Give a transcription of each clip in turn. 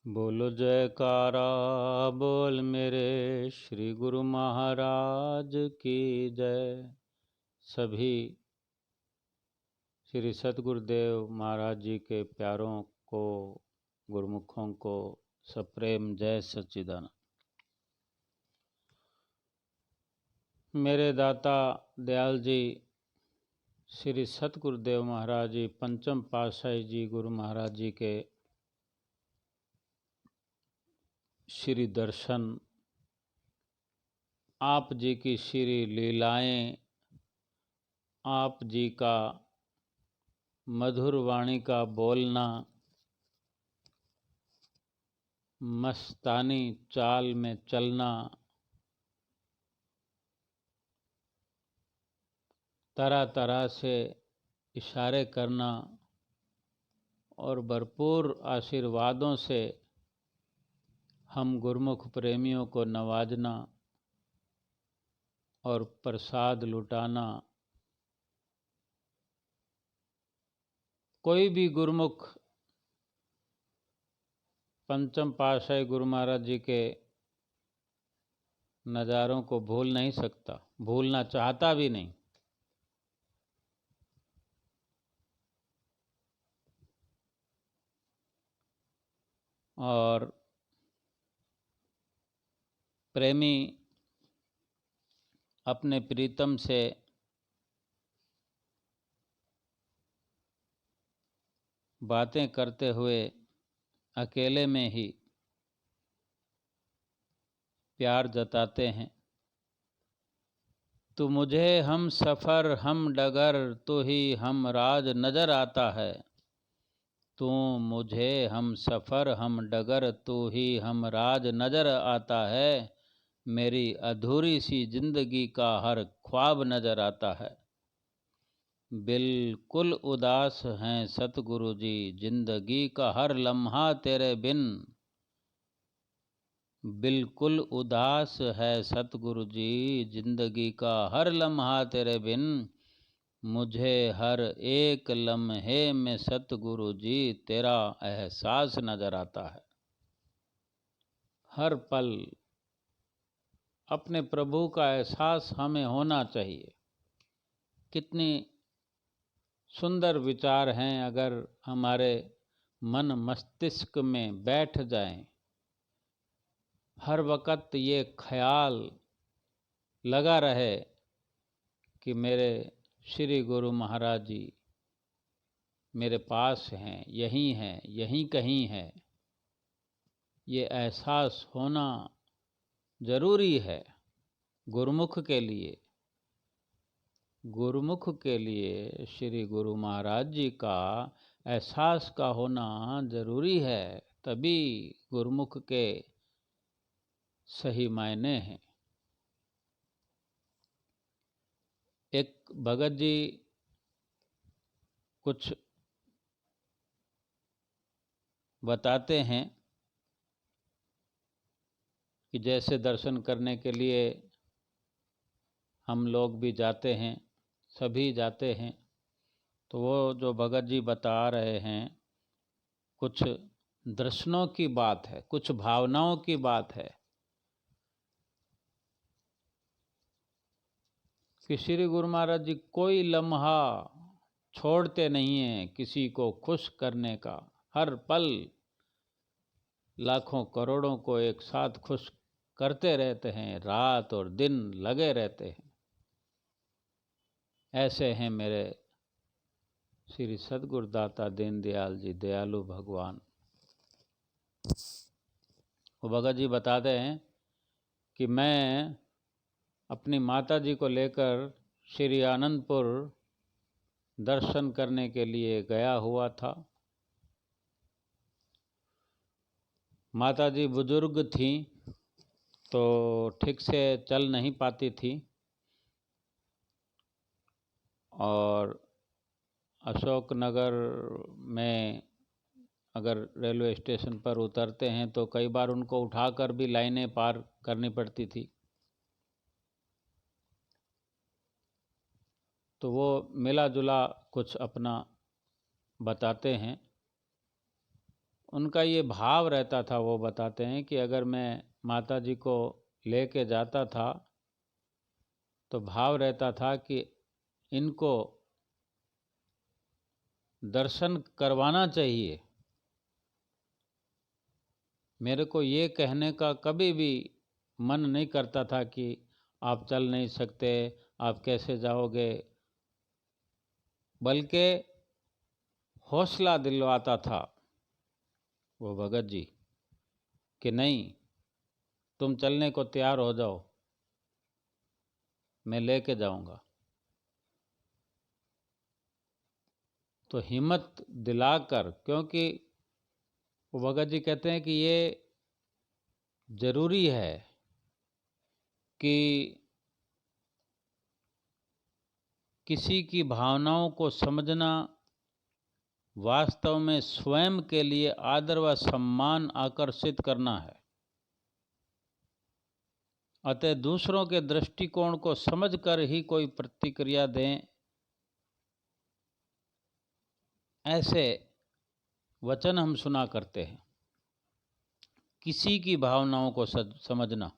बोलो जयकारा बोल मेरे श्री गुरु महाराज की जय। सभी श्री सतगुरुदेव महाराज जी के प्यारों को, गुरुमुखों को सप्रेम जय सच्चिदानंद। मेरे दाता दयाल जी श्री सतगुरुदेव महाराज जी पंचम पातशाही जी गुरु महाराज जी के श्री दर्शन, आप जी की श्री लीलाएं, आप जी का मधुर वाणी का बोलना, मस्तानी चाल में चलना, तरह तरह से इशारे करना और भरपूर आशीर्वादों से हम गुरुमुख प्रेमियों को नवाजना और प्रसाद लुटाना। कोई भी गुरुमुख पंचम पातशाही गुरु महाराज जी के नज़ारों को भूल नहीं सकता, भूलना चाहता भी नहीं। और प्रेमी अपने प्रीतम से बातें करते हुए अकेले में ही प्यार जताते हैं। तू मुझे हम सफ़र हम डगर, तू ही हम राज नज़र आता है। तू मुझे हम सफ़र हम डगर, तू ही हम राज नज़र आता है। मेरी अधूरी सी जिंदगी का हर ख्वाब नज़र आता है। बिल्कुल उदास हैं सतगुरु जी, जिंदगी का हर लम्हा तेरे बिन। बिल्कुल उदास है सतगुरु जी, जिंदगी का हर लम्हा तेरे बिन। मुझे हर एक लम्हे में सतगुरु जी तेरा एहसास नज़र आता है। हर पल अपने प्रभु का एहसास हमें होना चाहिए। कितनी सुंदर विचार हैं अगर हमारे मन मस्तिष्क में बैठ जाएं। हर वक़्त ये ख्याल लगा रहे कि मेरे श्री गुरु महाराज जी मेरे पास हैं, यहीं कहीं हैं। ये एहसास होना ज़रूरी है गुरुमुख के लिए। गुरुमुख के लिए श्री गुरु महाराज जी का एहसास का होना ज़रूरी है, तभी गुरुमुख के सही मायने हैं। एक भगत जी कुछ बताते हैं कि जैसे दर्शन करने के लिए हम लोग भी जाते हैं, सभी जाते हैं, तो वो जो भगत जी बता रहे हैं कुछ दर्शनों की बात है, कुछ भावनाओं की बात है कि श्री गुरु महाराज जी कोई लम्हा छोड़ते नहीं हैं किसी को खुश करने का। हर पल लाखों करोड़ों को एक साथ खुश करते रहते हैं, रात और दिन लगे रहते हैं। ऐसे हैं मेरे श्री सद्गुरुदाता दीनदयाल जी, दयालु भगवान। वो भगत जी बताते हैं कि मैं अपनी माता जी को लेकर श्री आनंदपुर दर्शन करने के लिए गया हुआ था। माता जी बुजुर्ग थीं तो ठीक से चल नहीं पाती थी और अशोकनगर में अगर रेलवे स्टेशन पर उतरते हैं तो कई बार उनको उठाकर भी लाइनें पार करनी पड़ती थी। तो वो मिला जुला कुछ अपना बताते हैं उनका ये भाव रहता था, वो बताते हैं कि अगर मैं माता जी को लेके जाता था तो भाव रहता था कि इनको दर्शन करवाना चाहिए। मेरे को ये कहने का कभी भी मन नहीं करता था कि आप चल नहीं सकते, आप कैसे जाओगे, बल्कि हौसला दिलवाता था वो भगत जी कि नहीं, तुम चलने को तैयार हो जाओ, मैं लेके जाऊंगा। तो हिम्मत दिलाकर, क्योंकि वो भगत जी कहते हैं कि ये जरूरी है कि किसी की भावनाओं को समझना वास्तव में स्वयं के लिए आदर व सम्मान आकर्षित करना है। अतः दूसरों के दृष्टिकोण को समझकर ही कोई प्रतिक्रिया दें, ऐसे वचन हम सुना करते हैं। किसी की भावनाओं को समझना,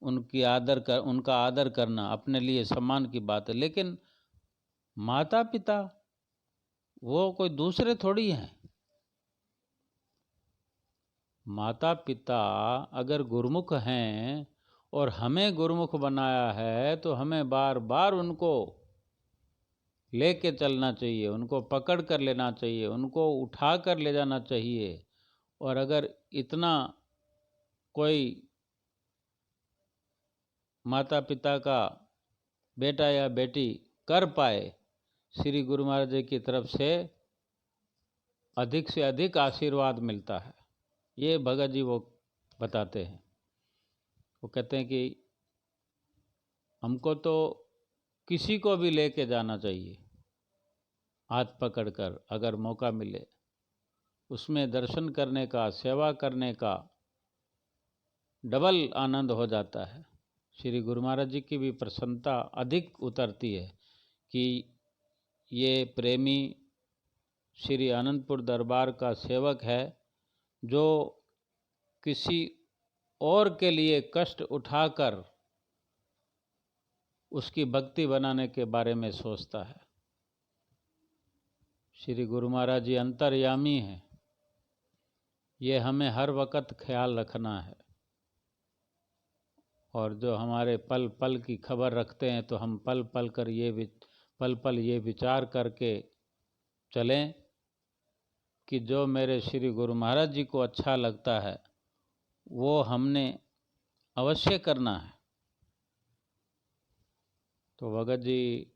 उनका आदर करना अपने लिए सम्मान की बात है। लेकिन माता पिता वो कोई दूसरे थोड़ी हैं। माता पिता अगर गुरुमुख हैं और हमें गुरुमुख बनाया है तो हमें बार बार उनको लेके चलना चाहिए, उनको पकड़ कर लेना चाहिए, उनको उठा कर ले जाना चाहिए। और अगर इतना कोई माता पिता का बेटा या बेटी कर पाए, श्री गुरु महाराज जी की तरफ से अधिक आशीर्वाद मिलता है। ये भगत जी वो बताते हैं। वो कहते हैं कि हमको तो किसी को भी लेके जाना चाहिए, हाथ पकड़कर, अगर मौका मिले उसमें दर्शन करने का, सेवा करने का डबल आनंद हो जाता है। श्री गुरु महाराज जी की भी प्रसन्नता अधिक उतरती है कि ये प्रेमी श्री आनंदपुर दरबार का सेवक है जो किसी और के लिए कष्ट उठाकर उसकी भक्ति बनाने के बारे में सोचता है। श्री गुरु महाराज जी अंतर्यामी हैं, ये हमें हर वक्त ख्याल रखना है। और जो हमारे पल पल की खबर रखते हैं, तो हम पल पल ये विचार करके चलें कि जो मेरे श्री गुरु महाराज जी को अच्छा लगता है वो हमने अवश्य करना है। तो भगत जी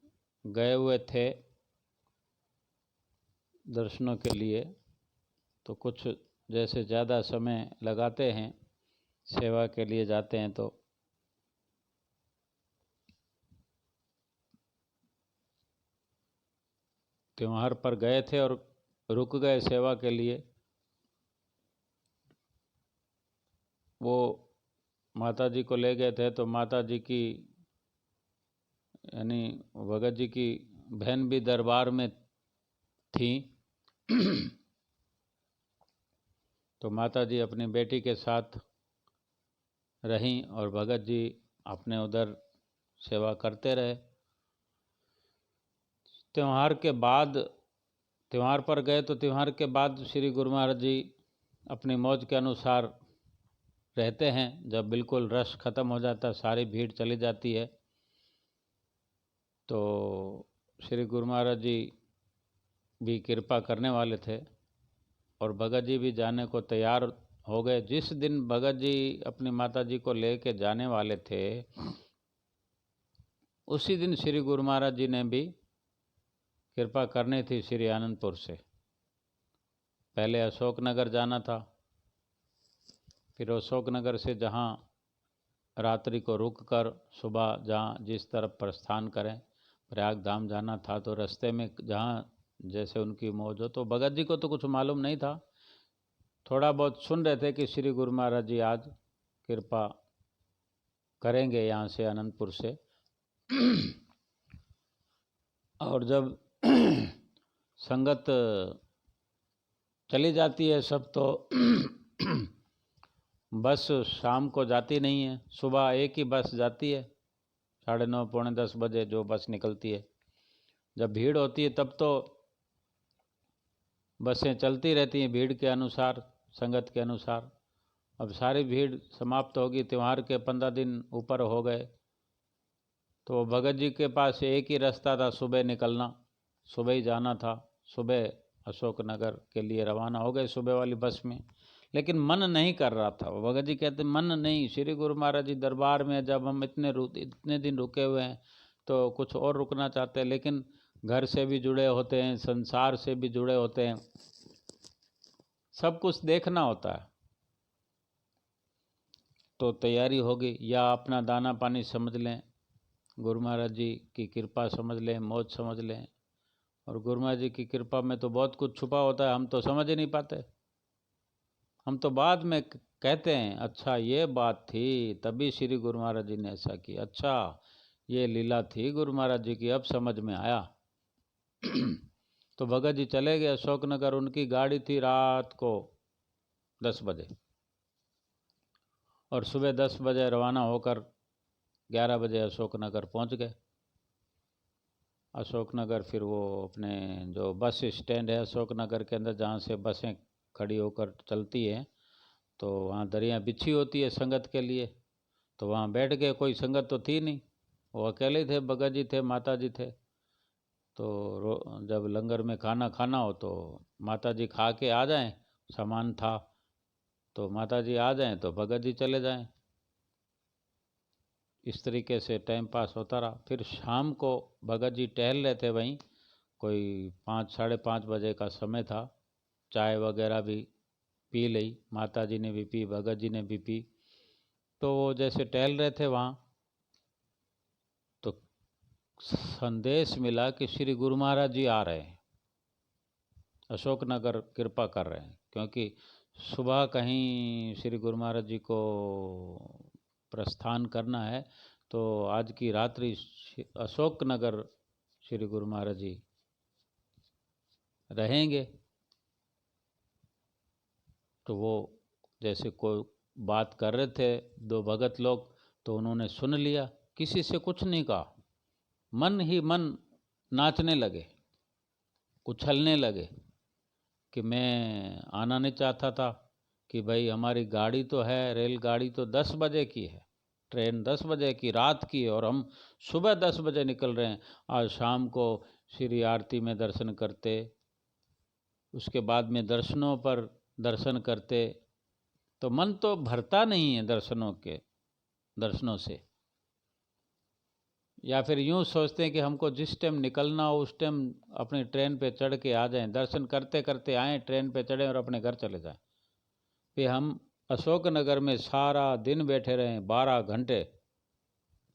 गए हुए थे दर्शनों के लिए, तो कुछ जैसे ज़्यादा समय लगाते हैं, सेवा के लिए जाते हैं, तो त्योहार पर गए थे और रुक गए सेवा के लिए। वो माता जी को ले गए थे, तो माता जी की यानी भगत जी की बहन भी दरबार में थी। तो माता जी अपनी बेटी के साथ रहीं और भगत जी अपने उधर सेवा करते रहे। त्योहार पर गए तो त्योहार के बाद श्री गुरु महाराज जी अपनी मौज के अनुसार रहते हैं। जब बिल्कुल रश ख़त्म हो जाता, सारी भीड़ चली जाती है, तो श्री गुरु महाराज जी भी कृपा करने वाले थे और भगत जी भी जाने को तैयार हो गए। जिस दिन भगत जी अपनी माता जी को लेके जाने वाले थे, उसी दिन श्री गुरु महाराज जी ने भी कृपा करनी थी श्री आनंदपुर से। पहले अशोकनगर जाना था, फिर अशोकनगर से जहाँ रात्रि को रुक कर सुबह जहाँ जिस तरफ प्रस्थान करें, प्रयाग धाम जाना था। तो रास्ते में जहाँ जैसे उनकी मौज हो, तो भगत जी को तो कुछ मालूम नहीं था, थोड़ा बहुत सुन रहे थे कि श्री गुरु महाराज जी आज कृपा करेंगे यहाँ से आनंदपुर से। और जब संगत चली जाती है सब तो बस शाम को जाती नहीं है, सुबह एक ही बस जाती है 9:30 पौने 10 बजे जो बस निकलती है। जब भीड़ होती है तब तो बसें चलती रहती हैं भीड़ के अनुसार, संगत के अनुसार। अब सारी भीड़ समाप्त होगी, त्यौहार के 15 दिन ऊपर हो गए, तो भगत जी के पास एक ही रास्ता था, सुबह निकलना, सुबह ही जाना था। सुबह अशोकनगर के लिए रवाना हो गए सुबह वाली बस में। लेकिन मन नहीं कर रहा था। भगत जी कहते मन नहीं, श्री गुरु महाराज जी दरबार में जब हम इतने दिन रुके हुए हैं तो कुछ और रुकना चाहते हैं, लेकिन घर से भी जुड़े होते हैं, संसार से भी जुड़े होते हैं, सब कुछ देखना होता है। तो तैयारी होगी, या अपना दाना पानी समझ लें, गुरु महाराज जी की कृपा समझ लें, मौज समझ लें। और गुरु महाराज जी की कृपा में तो बहुत कुछ छुपा होता है, हम तो समझ ही नहीं पाते। हम तो बाद में कहते हैं अच्छा ये बात थी, तभी श्री गुरु महाराज जी ने ऐसा किया, अच्छा ये लीला थी गुरु महाराज जी की, अब समझ में आया। तो भगत जी चले गए अशोकनगर। उनकी गाड़ी थी रात को 10 बजे और सुबह 10 बजे रवाना होकर 11 बजे अशोकनगर पहुंच गए। अशोकनगर फिर वो अपने जो बस स्टैंड है अशोकनगर के अंदर, जहाँ से बसें खड़ी होकर चलती हैं, तो वहाँ दरियाँ बिछी होती है संगत के लिए। तो वहाँ बैठ गए, कोई संगत तो थी नहीं, वो अकेले थे, भगत जी थे, माता जी थे। तो जब लंगर में खाना खाना हो तो माता जी खा के आ जाएं, सामान था तो माता जी आ जाएं तो भगत जी चले जाएं। इस तरीके से टाइम पास होता रहा। फिर शाम को भगत जी टहल रहे थे वहीं, कोई 5 साढ़े 5 बजे का समय था। चाय वगैरह भी पी ली, माता जी ने भी पी, भगत जी ने भी पी। तो वो जैसे टहल रहे थे वहाँ, तो संदेश मिला कि श्री गुरु महाराज जी आ रहे हैं, अशोकनगर कृपा कर रहे हैं। क्योंकि सुबह कहीं श्री गुरु महाराज जी को प्रस्थान करना है, तो आज की रात्रि अशोकनगर श्री गुरु महाराज जी रहेंगे। तो वो जैसे कोई बात कर रहे थे दो भगत लोग, तो उन्होंने सुन लिया, किसी से कुछ नहीं कहा, मन ही मन नाचने लगे, उछलने लगे कि मैं आना नहीं चाहता था, कि भाई हमारी गाड़ी तो है, रेलगाड़ी तो 10 बजे की है, ट्रेन 10 बजे की रात की है, और हम सुबह 10 बजे निकल रहे हैं। आज शाम को श्री आरती में दर्शन करते, उसके बाद में दर्शनों पर दर्शन करते, तो मन तो भरता नहीं है दर्शनों से। या फिर यूँ सोचते हैं कि हमको जिस टाइम निकलना हो उस टाइम अपनी ट्रेन पे चढ़ के आ जाएं, दर्शन करते करते आएँ, ट्रेन पे चढ़ें और अपने घर चले जाएं। फिर हम अशोकनगर में सारा दिन बैठे रहें, 12 घंटे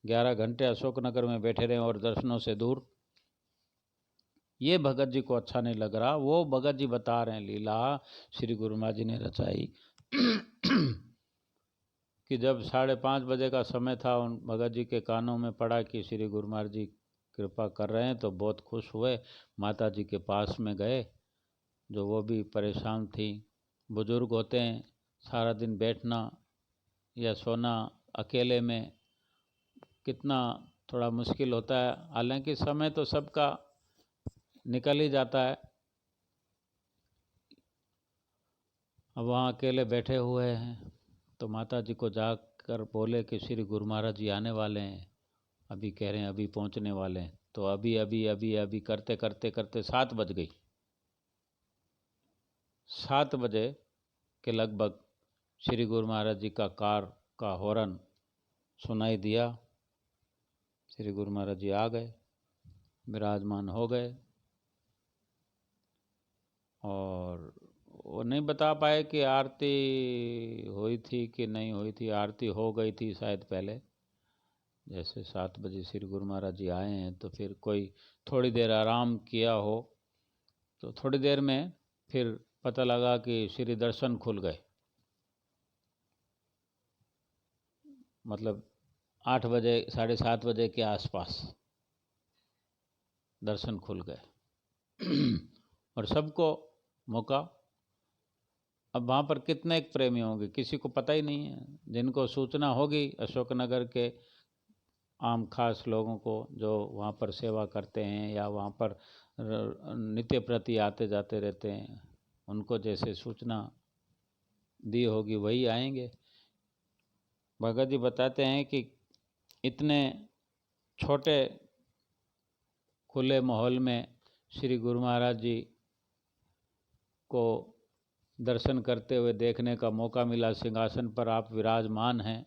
11 घंटे अशोकनगर में बैठे रहें और दर्शनों से दूर। ये भगत जी को अच्छा नहीं लग रहा। वो भगत जी बता रहे हैं लीला श्री गुरु महाराज जी ने रचाई कि जब 5:30 बजे का समय था, उन भगत जी के कानों में पड़ा कि श्री गुरु महाराज जी कृपा कर रहे हैं, तो बहुत खुश हुए। माता जी के पास में गए, जो वो भी परेशान थी। बुजुर्ग होते हैं, सारा दिन बैठना या सोना अकेले में कितना थोड़ा मुश्किल होता है। हालांकि समय तो सबका निकल ही जाता है। अब वहाँ अकेले बैठे हुए हैं, तो माता जी को जाकर बोले कि श्री गुरु महाराज जी आने वाले हैं, अभी कह रहे हैं अभी पहुँचने वाले हैं। तो अभी अभी अभी अभी करते करते करते 7 बज गई। 7 बजे के लगभग श्री गुरु महाराज जी का कार का हॉर्न सुनाई दिया। श्री गुरु महाराज जी आ गए, विराजमान हो गए, और वो नहीं बता पाए कि आरती हुई थी कि नहीं हुई थी। आरती हो गई थी शायद पहले। जैसे 7 बजे श्री गुरु महाराज जी आए हैं, तो फिर कोई थोड़ी देर आराम किया हो, तो थोड़ी देर में फिर पता लगा कि श्री दर्शन खुल गए। मतलब 8 बजे 7:30 बजे के आसपास दर्शन खुल गए और सबको मौका अब वहाँ पर कितने एक प्रेमी होंगे, किसी को पता ही नहीं है। जिनको सूचना होगी अशोकनगर के आम खास लोगों को जो वहाँ पर सेवा करते हैं या वहाँ पर नित्य प्रति आते जाते रहते हैं, उनको जैसे सूचना दी होगी वही आएंगे। भगत जी बताते हैं कि इतने छोटे खुले माहौल में श्री गुरु महाराज जी को दर्शन करते हुए देखने का मौका मिला। सिंहासन पर आप विराजमान हैं,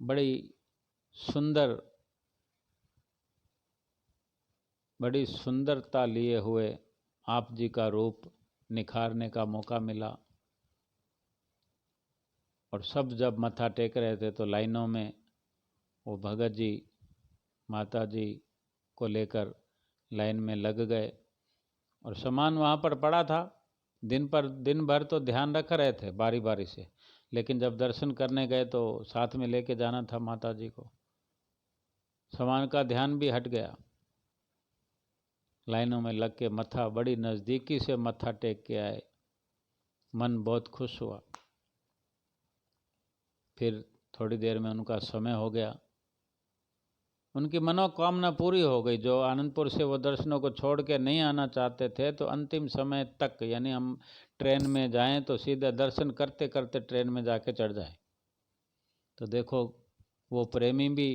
बड़ी सुंदरता लिए हुए आप जी का रूप निखारने का मौका मिला। और सब जब मत्था टेक रहे थे तो लाइनों में वो भगत जी माता जी को लेकर लाइन में लग गए। और सामान वहाँ पर पड़ा था, दिन भर तो ध्यान रख रहे थे बारी बारी से, लेकिन जब दर्शन करने गए तो साथ में लेके जाना था माता जी को, सामान का ध्यान भी हट गया। लाइनों में लग के मत्था, बड़ी नज़दीकी से मत्था टेक के आए, मन बहुत खुश हुआ। फिर थोड़ी देर में उनका समय हो गया, उनकी मनोकामना पूरी हो गई। जो आनंदपुर से वो दर्शनों को छोड़ के नहीं आना चाहते थे, तो अंतिम समय तक, यानी हम ट्रेन में जाएं तो सीधे दर्शन करते करते ट्रेन में जाके चढ़ जाएं। तो देखो वो प्रेमी भी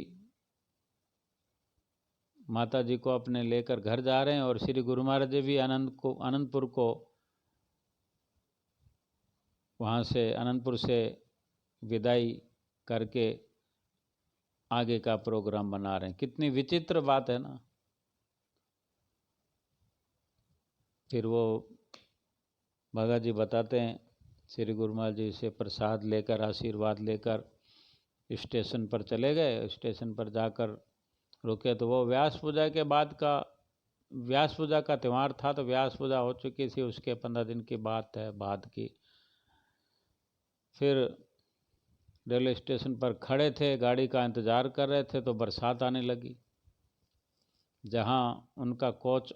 माता जी को अपने लेकर घर जा रहे हैं और श्री गुरु महाराज जी भी आनंदपुर को वहाँ से आनंदपुर से विदाई करके आगे का प्रोग्राम बना रहे हैं। कितनी विचित्र बात है ना। फिर वो भगत जी बताते हैं श्री गुरु महाराज जी से प्रसाद लेकर, आशीर्वाद लेकर स्टेशन पर चले गए। स्टेशन पर जाकर रुके तो वो व्यास पूजा के बाद का, व्यास पूजा का त्यौहार था, तो व्यास पूजा हो चुकी थी, उसके 15 दिन की बात है बाद की। फिर रेलवे स्टेशन पर खड़े थे, गाड़ी का इंतज़ार कर रहे थे, तो बरसात आने लगी। जहाँ उनका कोच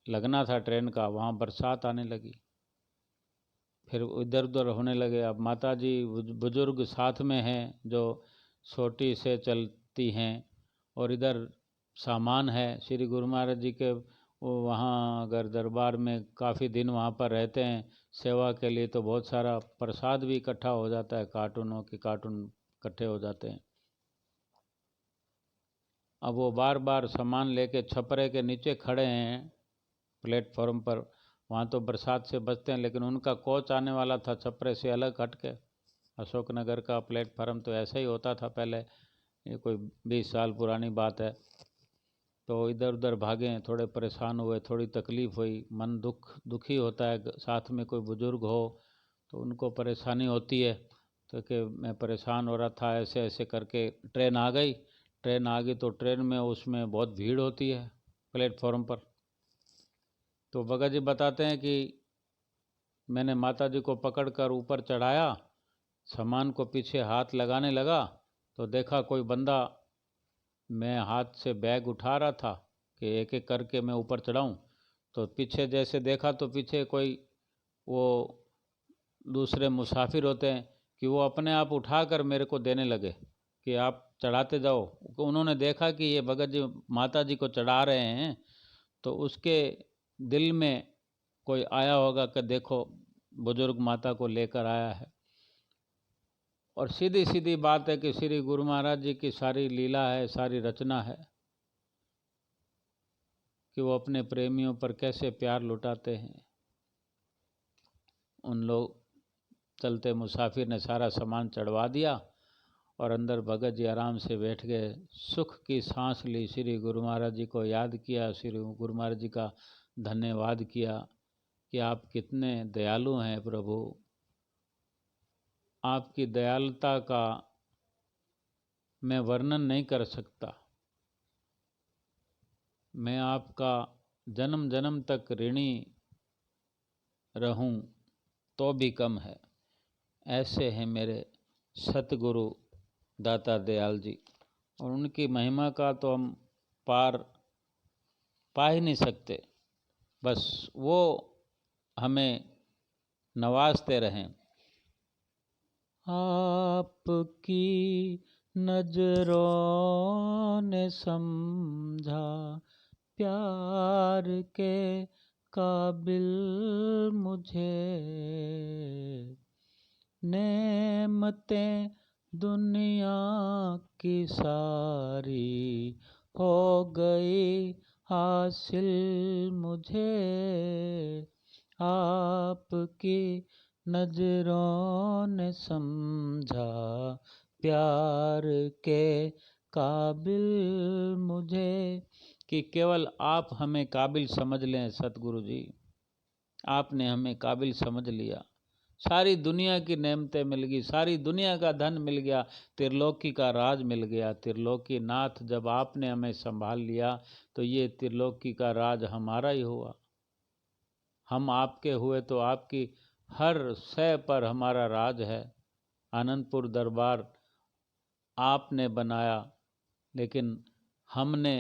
लगना था ट्रेन का, वहाँ बरसात आने लगी। फिर इधर उधर होने लगे। अब माता जी बुजुर्ग साथ में हैं जो छोटी से चलती हैं, और इधर सामान है श्री गुरु महाराज जी के। वो वहाँ अगर दरबार में काफ़ी दिन वहाँ पर रहते हैं सेवा के लिए, तो बहुत सारा प्रसाद भी इकट्ठा हो जाता है, कार्टूनों के कार्टून इकट्ठे हो जाते हैं। अब वो बार बार सामान लेके छपरे के नीचे खड़े हैं प्लेटफॉर्म पर। वहाँ तो बरसात से बचते हैं, लेकिन उनका कोच आने वाला था छपरे से अलग हट के। अशोकनगर का प्लेटफार्म तो ऐसा ही होता था पहले, ये कोई 20 साल पुरानी बात है। तो इधर उधर भागे, थोड़े परेशान हुए, थोड़ी तकलीफ़ हुई, मन दुखी होता है। साथ में कोई बुज़ुर्ग हो तो उनको परेशानी होती है। तो कि मैं परेशान हो रहा था, ऐसे ऐसे करके ट्रेन आ गई। ट्रेन आ गई तो ट्रेन में उसमें बहुत भीड़ होती है प्लेटफॉर्म पर। तो भगत जी बताते हैं कि मैंने माता जी को पकड़कर ऊपर चढ़ाया, सामान को पीछे हाथ लगाने लगा तो देखा कोई बंदा, मैं हाथ से बैग उठा रहा था कि एक एक करके मैं ऊपर चढ़ाऊं, तो पीछे जैसे देखा तो पीछे कोई वो दूसरे मुसाफिर होते हैं कि वो अपने आप उठाकर मेरे को देने लगे कि आप चढ़ाते जाओ। उन्होंने देखा कि ये भगत जी माता जी को चढ़ा रहे हैं, तो उसके दिल में कोई आया होगा कि देखो बुजुर्ग माता को लेकर आया है। और सीधी सीधी बात है कि श्री गुरु महाराज जी की सारी लीला है, सारी रचना है कि वो अपने प्रेमियों पर कैसे प्यार लुटाते हैं। उन लोग चलते मुसाफिर ने सारा सामान चढ़वा दिया और अंदर भगत जी आराम से बैठ गए, सुख की सांस ली, श्री गुरु महाराज जी को याद किया, श्री गुरु महाराज जी का धन्यवाद किया कि आप कितने दयालु हैं प्रभु। आपकी दयालुता का मैं वर्णन नहीं कर सकता। मैं आपका जन्म जन्म तक ऋणी रहूं तो भी कम है। ऐसे हैं मेरे सतगुरु दाता दयाल जी, और उनकी महिमा का तो हम पार पा ही नहीं सकते। बस वो हमें नवाजते रहें। आपकी नजरों ने समझा प्यार के काबिल मुझे, नेमतें दुनिया की सारी हो गई हासिल मुझे। आपकी नजरों ने समझा प्यार के काबिल मुझे, कि केवल आप हमें काबिल समझ लें सतगुरु जी। आपने हमें काबिल समझ लिया, सारी दुनिया की नेमतें मिल गई, सारी दुनिया का धन मिल गया, त्रिलोकी का राज मिल गया। त्रिलोकी नाथ जब आपने हमें संभाल लिया तो ये त्रिलोकी का राज हमारा ही हुआ। हम आपके हुए तो आपकी हर शय पर हमारा राज है। आनंदपुर दरबार आपने बनाया, लेकिन हमने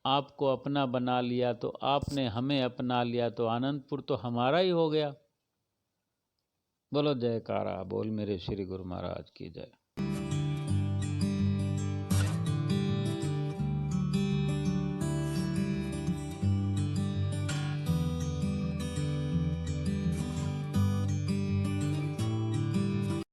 आपको अपना बना लिया, तो आपने हमें अपना लिया, तो आनंदपुर तो हमारा ही हो गया। बोलो जयकारा बोल मेरे श्री गुरु महाराज की जय।